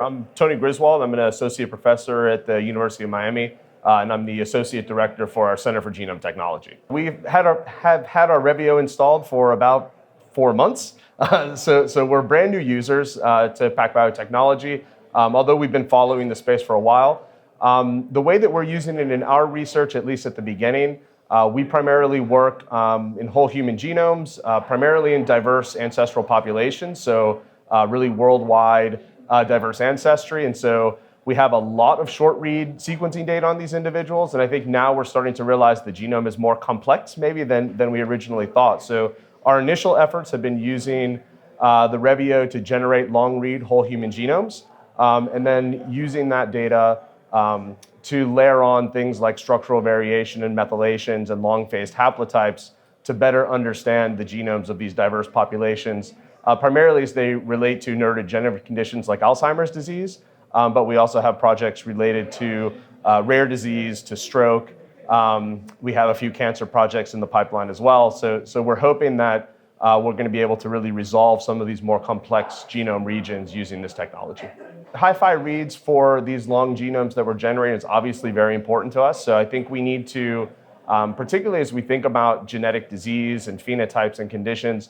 I'm Tony Griswold. I'm an associate professor at the University of Miami, and I'm the associate director for our Center for Genome Technology. We've have had our Revio installed for about 4 months, so we're brand new users to PacBio technology, although we've been following the space for a while. The way that we're using it in our research, at least at the beginning, we primarily work in whole human genomes, primarily in diverse ancestral populations, so really worldwide diverse ancestry. And so we have a lot of short read sequencing data on these individuals. And I think now we're starting to realize the genome is more complex maybe than we originally thought. So our initial efforts have been using the Revio to generate long read whole human genomes, and then using that data to layer on things like structural variation and methylations and long-phased haplotypes to better understand the genomes of these diverse populations, primarily as they relate to neurodegenerative conditions like Alzheimer's disease, but we also have projects related to rare disease, to stroke. We have a few cancer projects in the pipeline as well. So we're hoping that we're going to be able to really resolve some of these more complex genome regions using this technology. Hi-Fi reads for these long genomes that we're generating is obviously very important to us. So I think we need to, particularly as we think about genetic disease and phenotypes and conditions,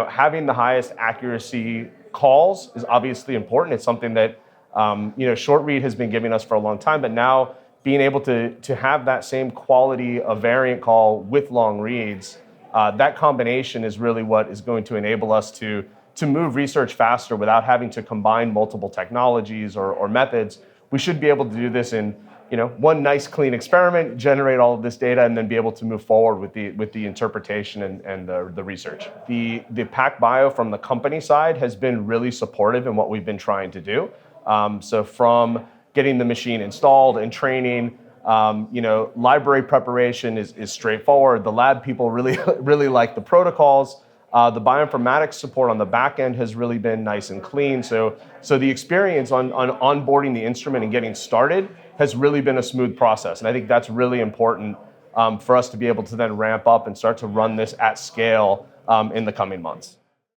having the highest accuracy calls is obviously important. It's something that, short read has been giving us for a long time, but now being able to have that same quality of variant call with long reads, that combination is really what is going to enable us to move research faster without having to combine multiple technologies or methods. We should be able to do this in one nice clean experiment, generate all of this data, and then be able to move forward with the interpretation and the research. The PacBio from the company side has been really supportive in what we've been trying to do. So from getting the machine installed and training, library preparation is straightforward. The lab people really like the protocols. The bioinformatics support on the back end has really been nice and clean. So the experience on onboarding the instrument and getting started has really been a smooth process. And I think that's really important for us to be able to then ramp up and start to run this at scale in the coming months.